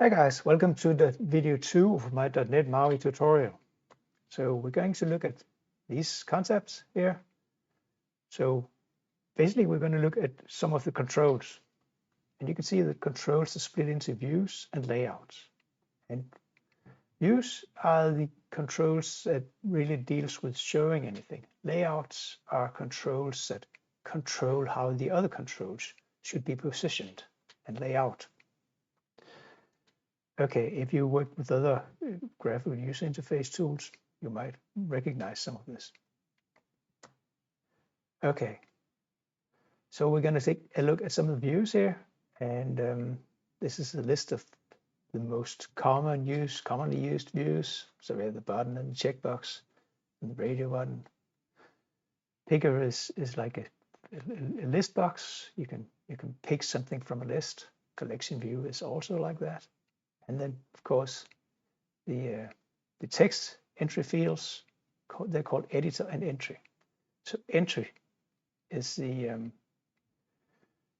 Hi guys, welcome to the video 2 of my .NET MAUI tutorial. So we're going to look at these concepts here. So basically we're going to look at some of the controls. And you can see that controls are split into views and layouts. And views are the controls that really deals with showing anything. Layouts are controls that control how the other controls should be positioned and lay out. Okay, if you work with other graphical user interface tools, you might recognize some of this. Okay, so we're going to take a look at some of the views here, and this is a list of the most commonly used views. So we have the button and the checkbox and the radio button. Picker is like a list box. You can pick something from a list. Collection view is also like that. And then, of course, the text entry fields, they're called editor and entry. So entry is the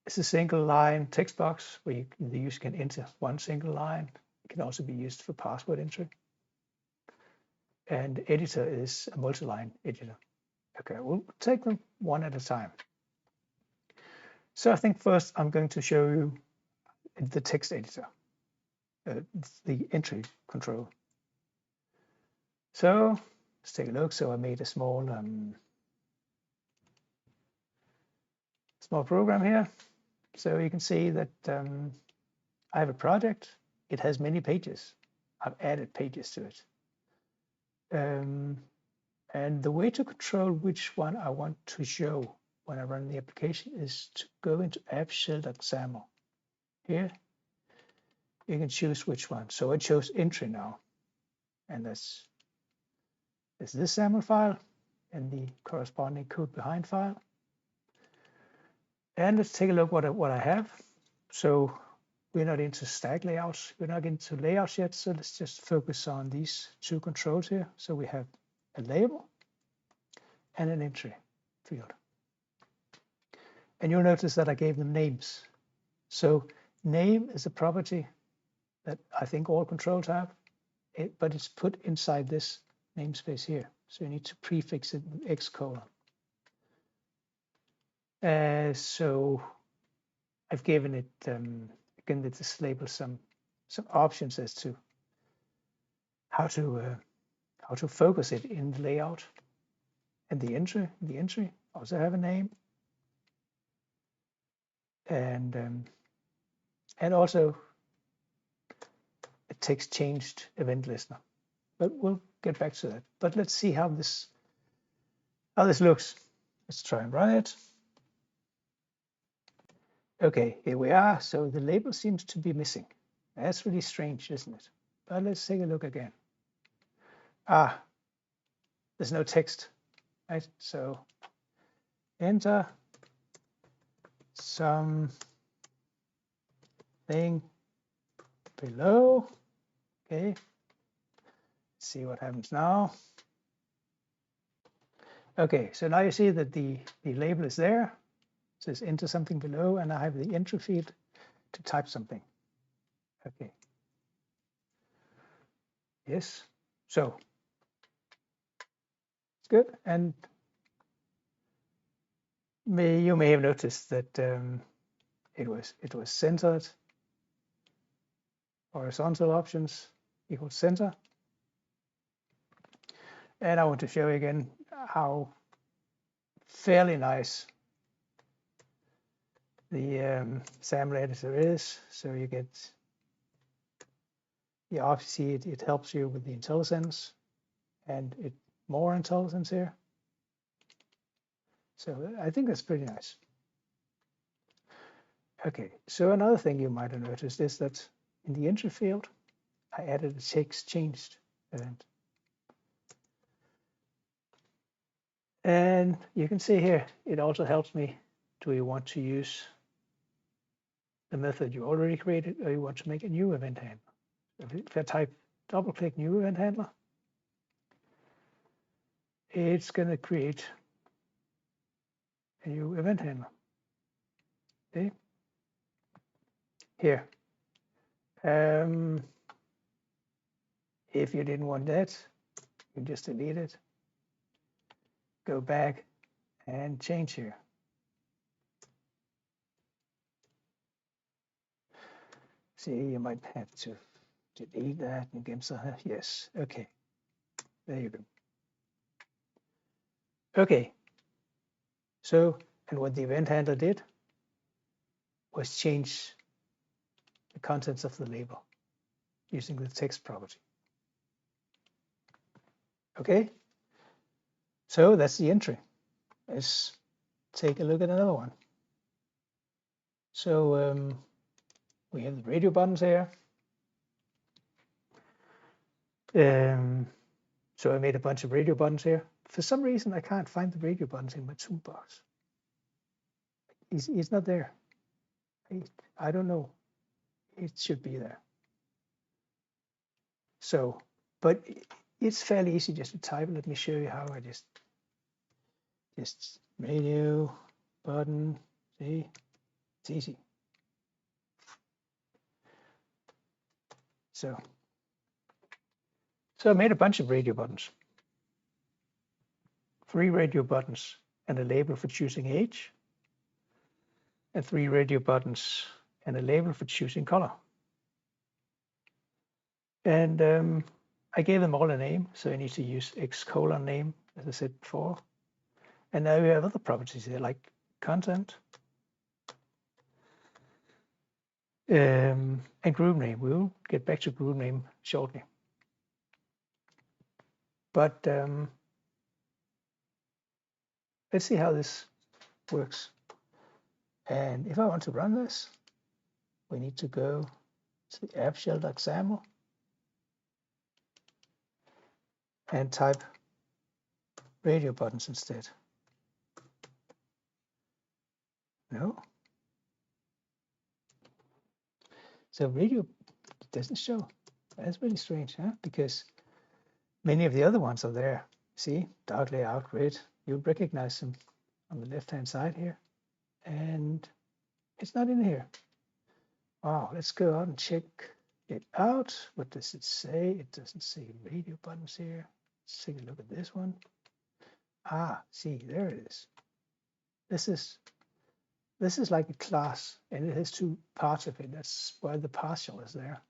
single line text box where the user can enter one single line. It can also be used for password entry. And editor is a multi-line editor. Okay, we'll take them one at a time. So I think first I'm going to show you the text editor. The entry control. So let's take a look. So I made a small program here. So you can see that I have a project. It has many pages. I've added pages to it. And the way to control which one I want to show when I run the application is to go into app shell.xaml. Here you can choose which one. So I chose entry now, and that's this XAML file and the corresponding code behind file. And let's take a look what I have. So we're not into stack layouts, we're not into layouts yet. So let's just focus on these two controls here. So we have a label and an entry field. And you'll notice that I gave them names. So name is a property that I think all controls have, but it's put inside this namespace here. So you need to prefix it with X colon. So I've given it, again, this label some options as to how to focus it in the layout. And the entry also have a name. And also a text changed event listener, but we'll get back to that. But let's see how this looks. Let's try and run it. Okay, here we are. So the label seems to be missing. That's really strange, isn't it? But let's take a look again. There's no text, right? So enter something below. Okay, let's see what happens now. Okay, so now you see that the label is there. It says enter something below, and I have the entry field to type something. Okay. Yes, so it's good. And you may have noticed that it was centered. Horizontal options equals center. And I want to show you again how fairly nice the XAML editor is. So you get, obviously it helps you with the IntelliSense, and more IntelliSense here. So I think that's pretty nice. Okay, so another thing you might have noticed is that in the entry field, I added a text changed event. And you can see here, it also helps me. Do you want to use the method you already created, or you want to make a new event handler? If I type double-click new event handler, it's going to create a new event handler. Okay. Here, If you didn't want that, you just delete it, go back and change here. See, you might have to delete that and get some. Yes, okay, there you go. Okay, so, and what the event handler did was change the contents of the label using the text property. Okay, so that's the entry. Let's take a look at another one. So we have the radio buttons here. So I made a bunch of radio buttons here. For some reason, I can't find the radio buttons in my toolbox. He's not there. I don't know. It should be there. So, but it's fairly easy just to type. Let me show you how I just radio button. See, it's easy. So I made a bunch of radio buttons. 3 radio buttons and a label for choosing age, and 3 radio buttons and a label for choosing color. And I gave them all a name, so I need to use x:colon name, as I said before. And now we have other properties here, like content and group name. We'll get back to group name shortly. But let's see how this works. And if I want to run this, we need to go to the app shell.xaml and type radio buttons instead. No. So radio doesn't show. That's really strange, huh? Because many of the other ones are there. See, DockLayout, grid. You'll recognize them on the left-hand side here. And it's not in here. Wow, let's go out and check it out. What does it say? It doesn't say radio buttons here. Let's take a look at this one. Ah, see, there it is. This is like a class, and it has 2 parts of it. That's why the partial is there.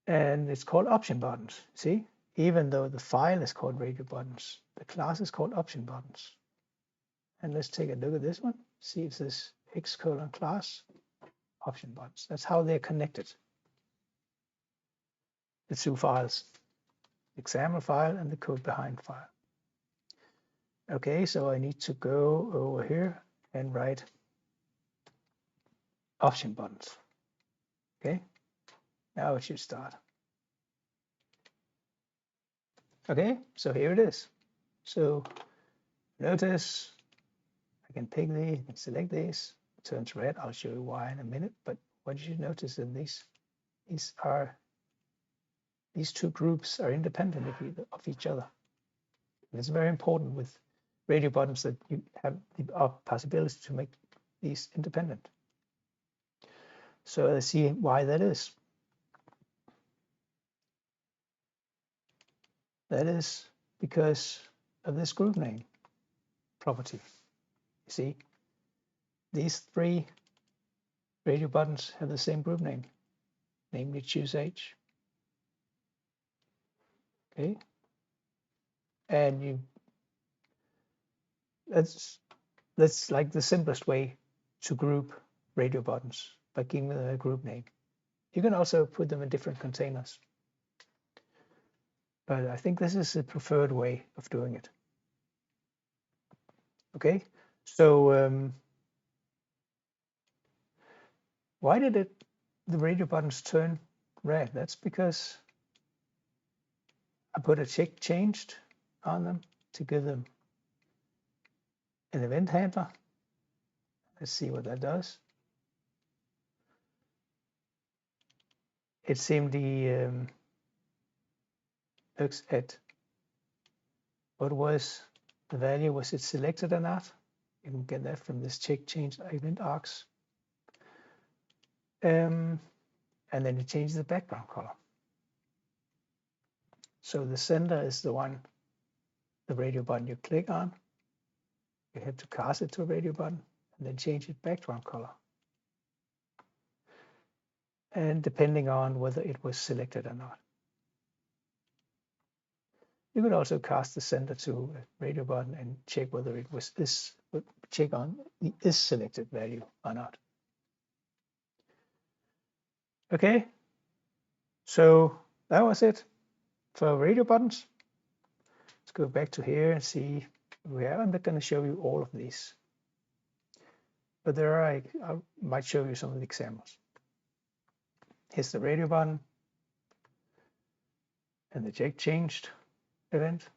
And it's called option buttons. See, even though the file is called radio buttons, the class is called option buttons. And let's take a look at this one. See, it says x:class option buttons. That's how they're connected. The 2 files, the XAML file and the code behind file. Okay, so I need to go over here and write option buttons. Okay, now it should start. Okay, so here it is. So notice I can pick these and select these. It turns red. I'll show you why in a minute. But what you should notice is these 2 groups are independent of each other. And it's very important with radio buttons that you have the possibility to make these independent. So let's see why that is. That is because of this group name property. You see, these 3 radio buttons have the same group name, namely choose age. Okay, and that's like the simplest way to group radio buttons, by giving them a group name. You can also put them in different containers, but I think this is the preferred way of doing it. Okay, so why did the radio buttons turn red? That's because I put a check changed on them to give them an event handler. Let's see what that does. It simply looks at what was the value, was it selected or not? You can get that from this check change event args. and then you change the background color. So the center is the one, the radio button you click on. You have to cast it to a radio button and then change its background color. And depending on whether it was selected or not. You could also cast the center to a radio button and check whether it was check on the is selected value or not. Okay, so that was it for radio buttons. Let's go back to here and see where I'm not going to show you all of these, but there are, I might show you some of the examples. Here's the radio button and the check changed event.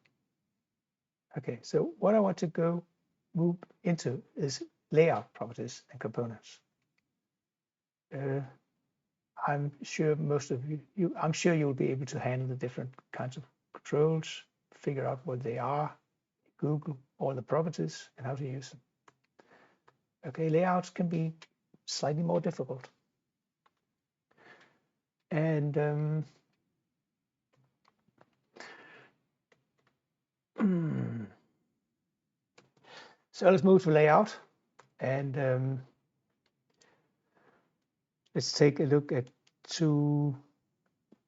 Okay, so what I want to move into is layout properties and components. I'm sure most of you, I'm sure you'll be able to handle the different kinds of controls, figure out what they are, Google all the properties and how to use them. Okay, layouts can be slightly more difficult. And so let's move to layout, and let's take a look at two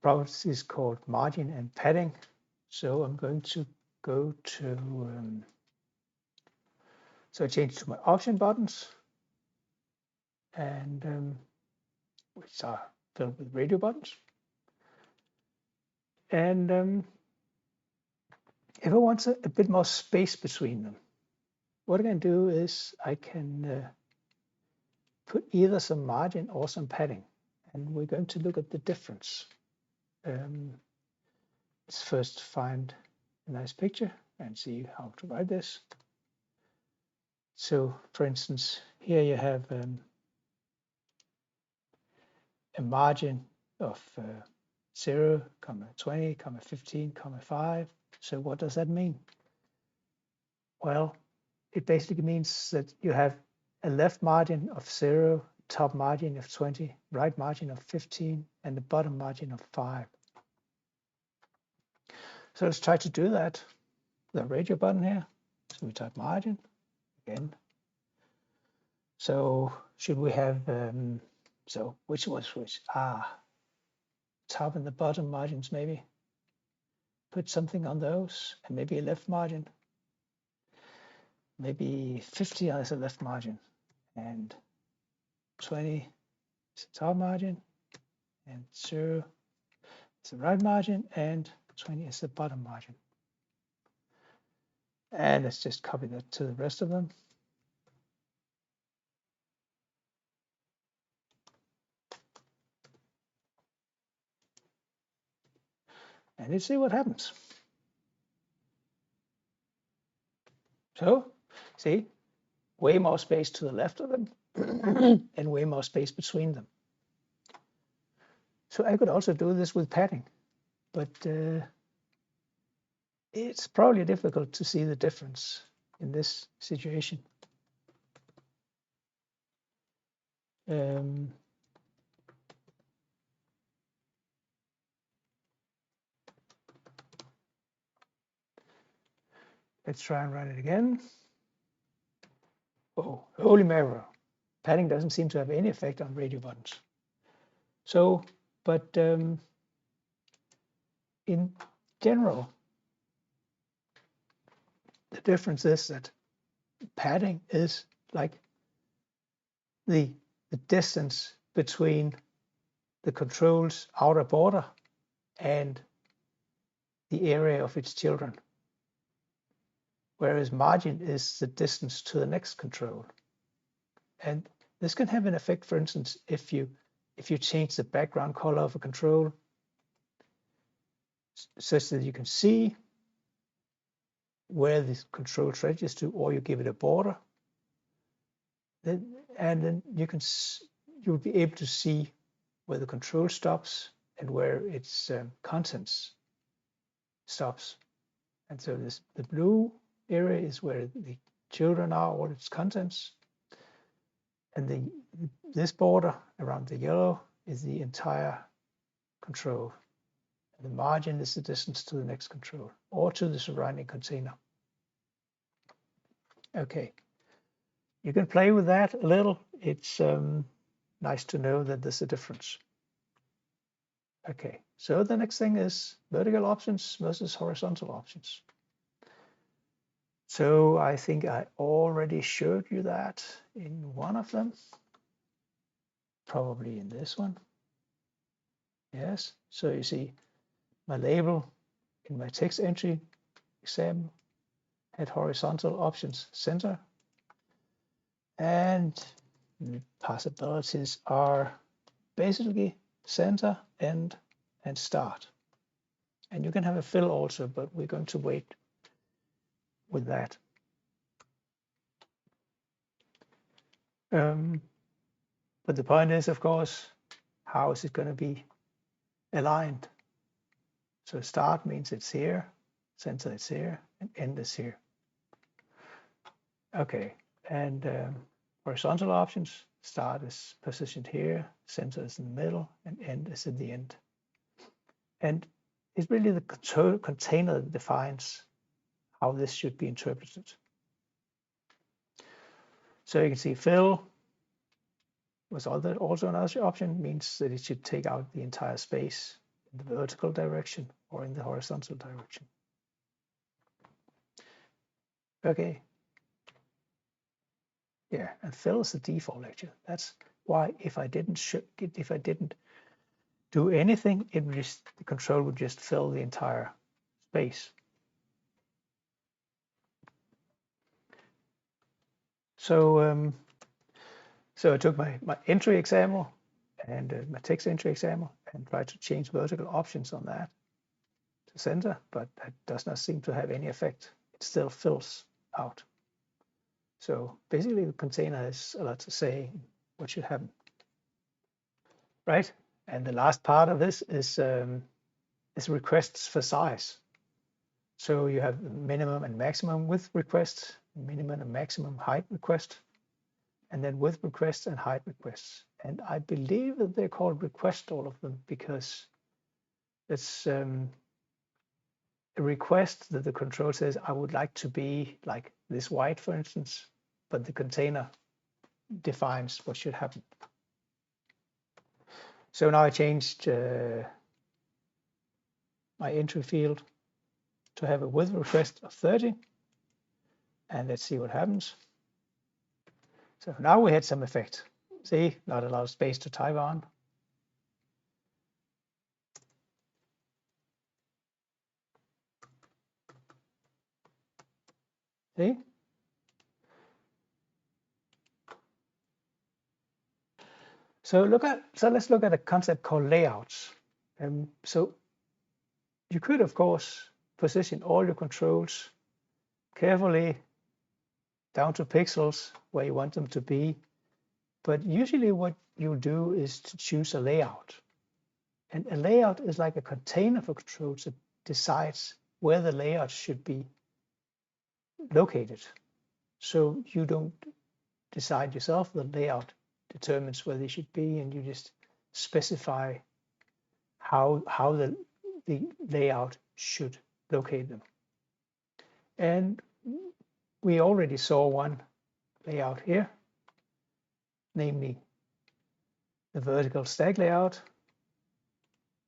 properties called margin and padding. So I'm going to go to, so I change to my option buttons, and which are filled with radio buttons. And if I want a bit more space between them, what I can do is I can put either some margin or some padding, and we're going to look at the difference. Let's first find a nice picture and see how to write this. So for instance, here you have a margin of 0, 20, 15, 5. So what does that mean? Well, it basically means that you have a left margin of 0, top margin of 20, right margin of 15, and the bottom margin of 5. So let's try to do that. The radio button here. So we type margin again. So should we have, so which was which? Top and the bottom margins maybe. Put something on those, and maybe a left margin. Maybe 50 as a left margin, and 20 is the top margin, and 0 is the right margin, and 20 is the bottom margin. And let's just copy that to the rest of them. And let's see what happens. So, see, way more space to the left of them and way more space between them. So I could also do this with padding, but it's probably difficult to see the difference in this situation. Let's try and run it again. Oh, holy mackerel. Padding doesn't seem to have any effect on radio buttons. So, but in general, the difference is that padding is like the distance between the control's outer border and the area of its children, whereas margin is the distance to the next control. And this can have an effect, for instance, if you change the background color of a control such that you can see where the control stretches to, or you give it a border, then you'll be able to see where the control stops and where its contents stops. And so the blue area is where the children are, all its contents, and this border around the yellow is the entire control. And the margin is the distance to the next control or to the surrounding container. Okay, you can play with that a little. It's nice to know that there's a difference. Okay, so the next thing is vertical options versus horizontal options. So I think I already showed you that in one of them, probably in this one. Yes, so you see my label in my text entry example had horizontal options center, and the possibilities are basically center, end, and start. And you can have a fill also, but we're going to wait with that. But the point is, of course, how is it going to be aligned? So start means it's here, center is here, and end is here. Okay, and horizontal options, start is positioned here, center is in the middle, and end is at the end. And it's really the container that defines how this should be interpreted. So you can see fill was also another option, means that it should take out the entire space in the vertical direction or in the horizontal direction. Okay. Yeah, and fill is the default actually. That's why if I didn't do anything, the control would just fill the entire space. So so I took my entry example and my text entry example and tried to change vertical options on that to center, but that does not seem to have any effect. It still fills out. So basically the container has a lot to say what should happen, right? And the last part of this is requests for size. So you have minimum and maximum width requests, minimum and maximum height request, and then width requests and height requests. And I believe that they're called request, all of them, because it's a request that the control says, I would like to be like this wide, for instance, but the container defines what should happen. So now I changed my entry field to have a width request of 30, and let's see what happens. So now we had some effect. See, not a lot of space to type on. See? So let's look at a concept called layouts. So you could, of course, position all your controls carefully down to pixels where you want them to be. But usually what you do is to choose a layout. And a layout is like a container for controls that decides where the layout should be located. So you don't decide yourself, the layout determines where they should be, and you just specify how the layout should locate them. And we already saw one layout here, namely the vertical stack layout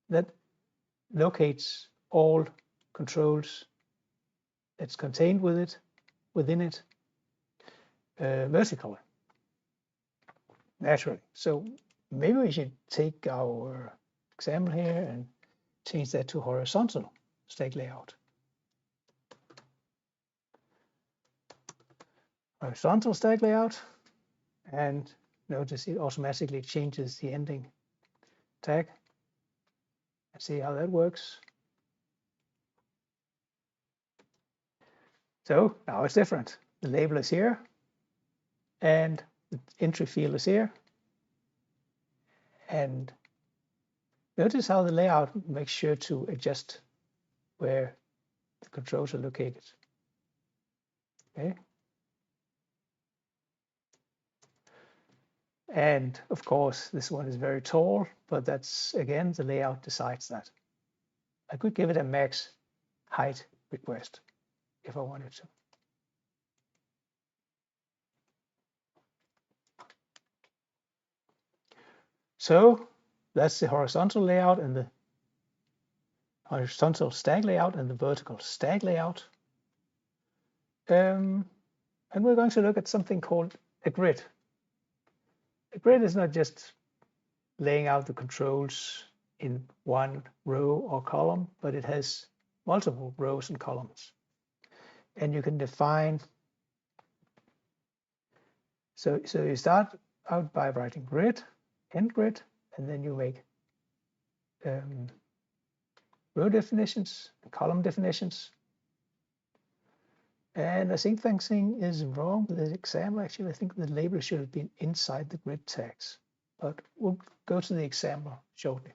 that locates all controls that's contained within it vertically, naturally. So maybe we should take our example here and change that to horizontal stack layout. Horizontal stack layout, and notice it automatically changes the ending tag. Let's see how that works. So now it's different. The label is here, and the entry field is here. And notice how the layout makes sure to adjust where the controls are located. Okay. And of course, this one is very tall, but that's, again, the layout decides that. I could give it a max height request if I wanted to. So that's the horizontal layout and the horizontal stack layout and the vertical stack layout. And we're going to look at something called a grid. A grid is not just laying out the controls in one row or column, but it has multiple rows and columns. And you can define, so you start out by writing grid, end grid, and then you make row definitions, column definitions. And I think something is wrong with this example. Actually, I think the label should have been inside the grid tags, but we'll go to the example shortly.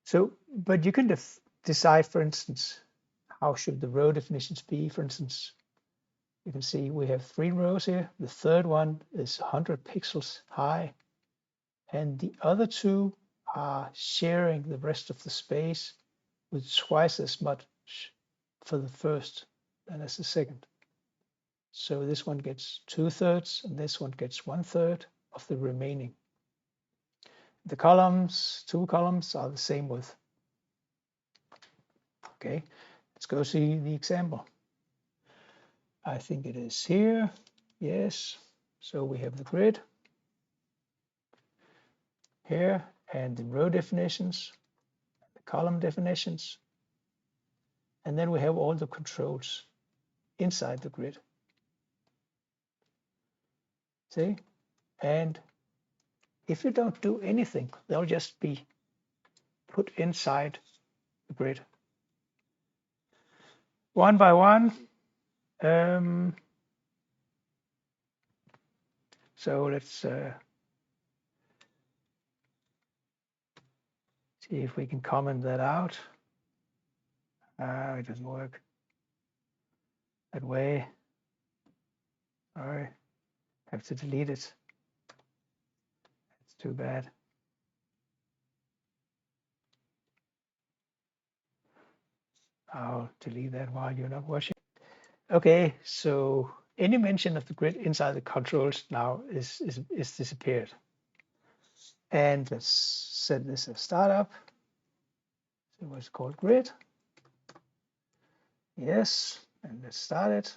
So, but you can decide, for instance, how should the row definitions be? For instance, you can see we have 3 rows here. The third one is 100 pixels high, and the other 2 are sharing the rest of the space with twice as much for the first than as the second. So this one gets 2/3 and this one gets 1/3 of the remaining. The columns, 2 columns, are the same width. Okay, let's go see the example. I think it is here. Yes. So we have the grid here and the row definitions, the column definitions, and then we have all the controls inside the grid. See? And if you don't do anything, they'll just be put inside the grid. One by one. So let's see if we can comment that out. It doesn't work that way. Sorry, have to delete it. It's too bad. I'll delete that while you're not watching. Okay, so any mention of the grid inside the controls now is disappeared. And let's set this as startup. So what's called grid. Yes, and let's start it.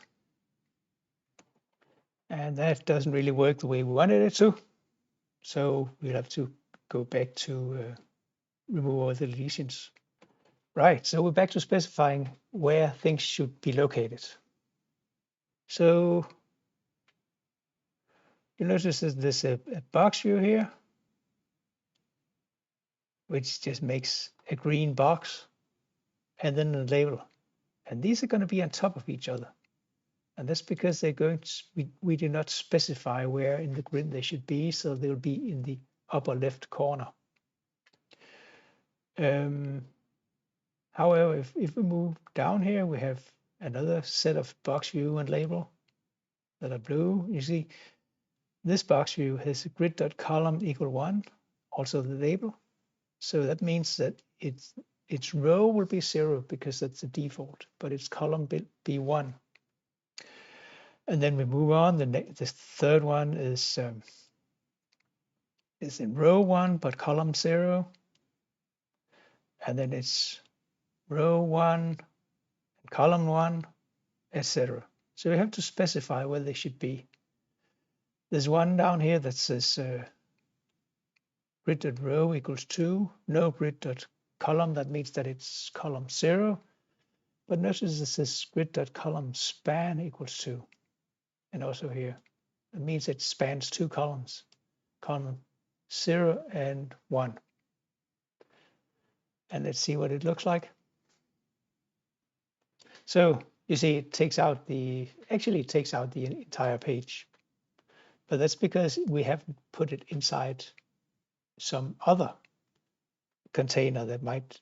And that doesn't really work the way we wanted it to. So we'll have to go back to remove all the deletions. Right, so we're back to specifying where things should be located. So you notice there's a box view here, which just makes a green box and then a label. And these are going to be on top of each other. And that's because they're going to, we do not specify where in the grid they should be, so they'll be in the upper left corner. However, if we move down here, we have another set of box view and label that are blue. You see, this box view has a grid.column equal 1, also the label. So that means that its row will be 0 because that's the default, but its column be 1. And then we move on. The third one is in row 1 but column 0, and then it's row 1 and column 1, etc. So we have to specify where they should be. There's one down here that says grid.row equals 2, no grid.column. That means that it's column 0. But notice it says grid.column span equals 2. And also here, it means it spans 2 columns, column 0 and 1. And let's see what it looks like. So you see, it takes out the entire page, but that's because we haven't put it inside some other container that might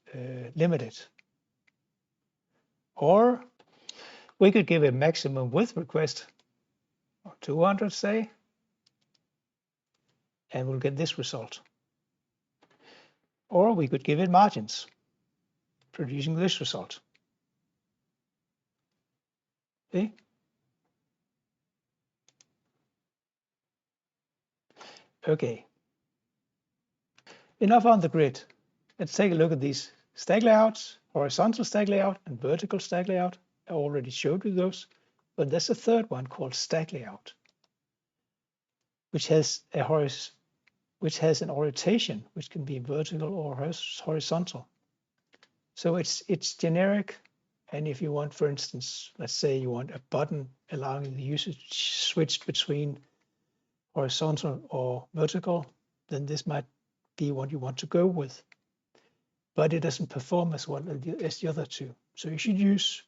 limit it. Or we could give a maximum width request of 200, say. and we'll get this result. Or we could give it margins, producing this result. See? Okay. Enough on the grid. Let's take a look at these stack layouts, horizontal stack layout and vertical stack layout. I already showed you those, but there's a third one called stack layout, which has an orientation which can be vertical or horizontal. So it's generic, and if you want, for instance, let's say you want a button allowing the user to switch between horizontal or vertical, then this might be what you want to go with. But it doesn't perform as well as the other two. So you should use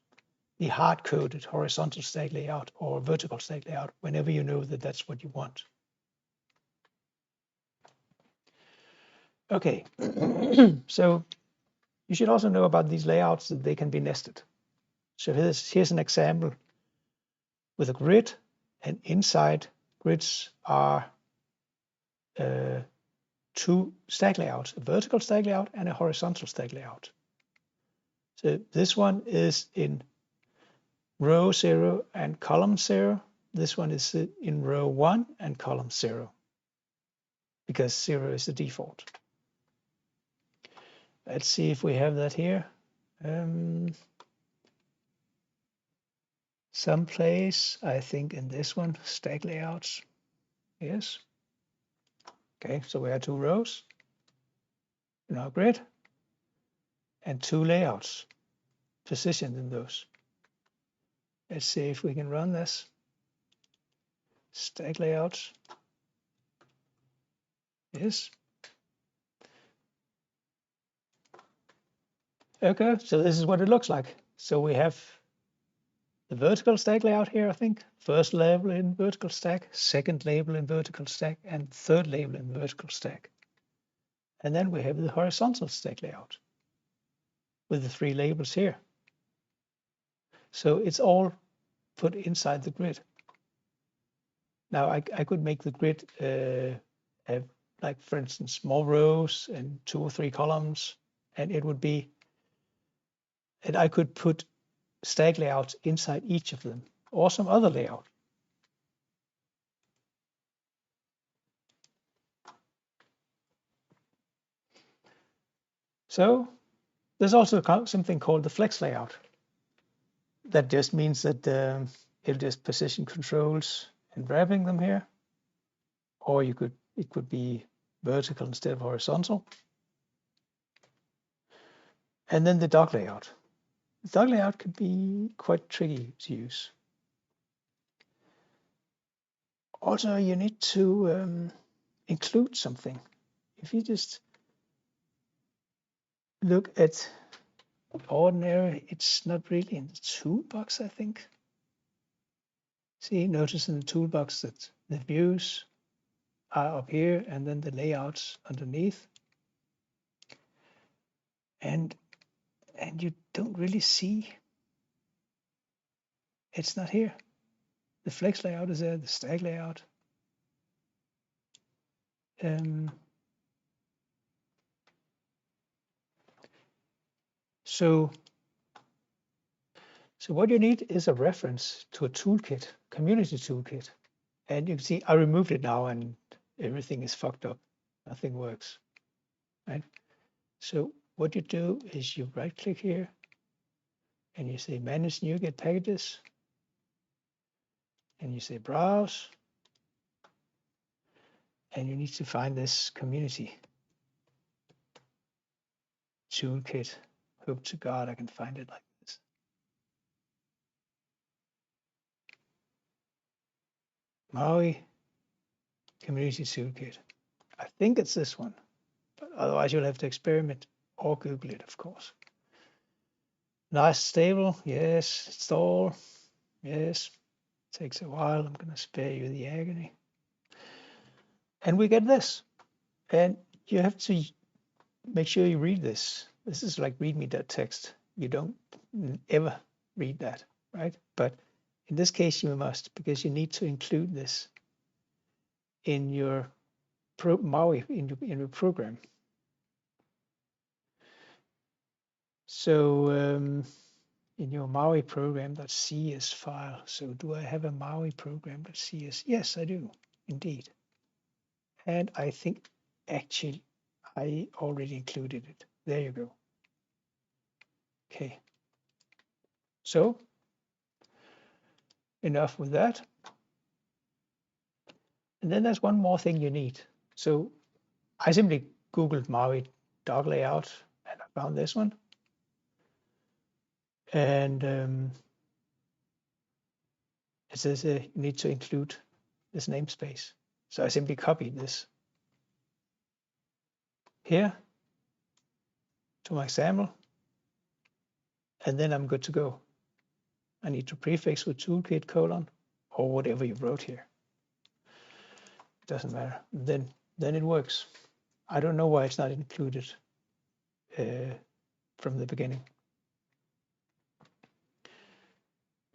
the hard-coded horizontal stack layout or vertical stack layout whenever you know that that's what you want. Okay, so you should also know about these layouts that they can be nested. So here's an example with a grid, and inside grids are two stack layouts, a vertical stack layout and a horizontal stack layout. So this one is in row 0 and column 0. This one is in row 1 and column 0, because 0 is the default. Let's see if we have that here. Someplace, I think in this one, stack layouts. Yes. Okay, so we have two rows in our grid and two layouts positioned in those. Let's see if we can run this. Stack layouts. Yes. Okay, so this is what it looks like. So we have the vertical stack layout here, I think. First label in vertical stack, second label in vertical stack, and third label in vertical stack. And then we have the horizontal stack layout with the three labels here. So it's all put inside the grid. Now I could make the grid have, like, for instance, more rows and 2 or 3 columns, and it would be, and I could put stack layouts inside each of them, or some other layout. So there's also something called the flex layout. That just means that it'll just position controls and wrapping them here, or it could be vertical instead of horizontal. And then the dock layout. The dock layout could be quite tricky to use. Also, you need to include something. If you just look at ordinary, it's not really in the toolbox, I think. See, notice in the toolbox that the views are up here and then the layouts underneath. And you don't really see, it's not here. The flex layout is there, the stack layout. So what you need is a reference to a toolkit, community toolkit. And you can see I removed it now and everything is fucked up. Nothing works, right? So what you do is you right click here and you say manage NuGet packages. And you say browse. And you need to find this community toolkit. Hope to God I can find it like this. MAUI community toolkit. I think it's this one, but otherwise you'll have to experiment or Google it, of course. Nice, stable, yes. Install, yes. Takes a while. I'm going to spare you the agony. And we get this. And you have to make sure you read this. This is like readme.txt. You don't ever read that, right? But in this case, you must, because you need to include this in your MAUI in your program. So in your MAUI program.cs file, so do I have a MAUI program.cs? Yes, I do, indeed. And I think actually I already included it. There you go. Okay. So enough with that. And then there's one more thing you need. So I simply Googled MAUI DockLayout and I found this one. And it says you need to include this namespace. So I simply copied this here to my example, and then I'm good to go. I need to prefix with toolkit : or whatever you wrote here. It doesn't matter. Then it works. I don't know why it's not included from the beginning.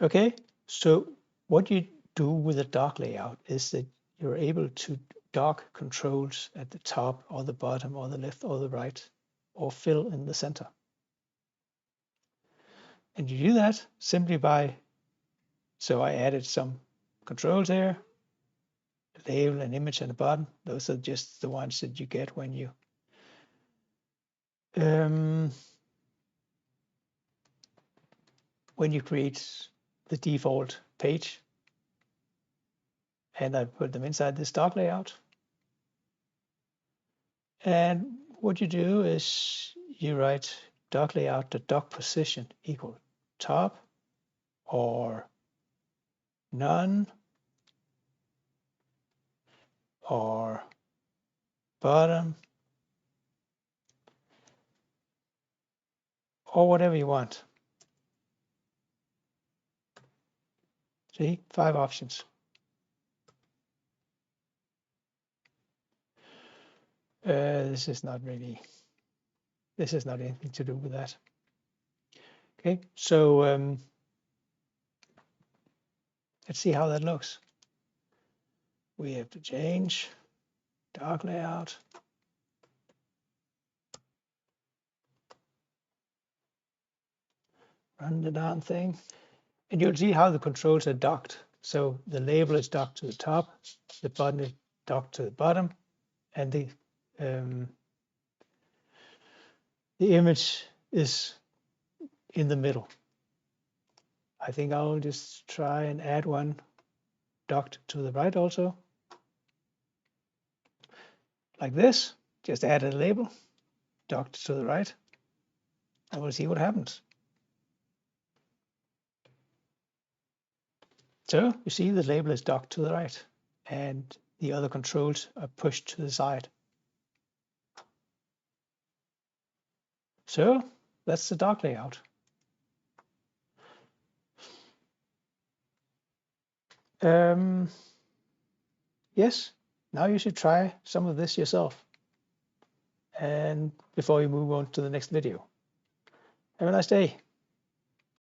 Okay, so what you do with a dock layout is that you're able to dock controls at the top or the bottom or the left or the right or fill in the center. And you do that simply by, so I added some controls here, a label, an image, and a button. Those are just the ones that you get when you create the default page. And I put them inside this dock layout. And what you do is you write dock layout the dock position equal top or none or bottom or whatever you want. See, 5 options. This is not anything to do with that. Okay, so let's see how that looks. We have to change dock layout. Run the darn thing. And you'll see how the controls are docked. So the label is docked to the top, the button is docked to the bottom, and the image is in the middle. I think I'll just try and add one docked to the right also. Like this, just add a label, docked to the right, and we'll see what happens. So you see the label is docked to the right and the other controls are pushed to the side. So that's the dock layout. Yes, now you should try some of this yourself and before you move on to the next video. Have a nice day.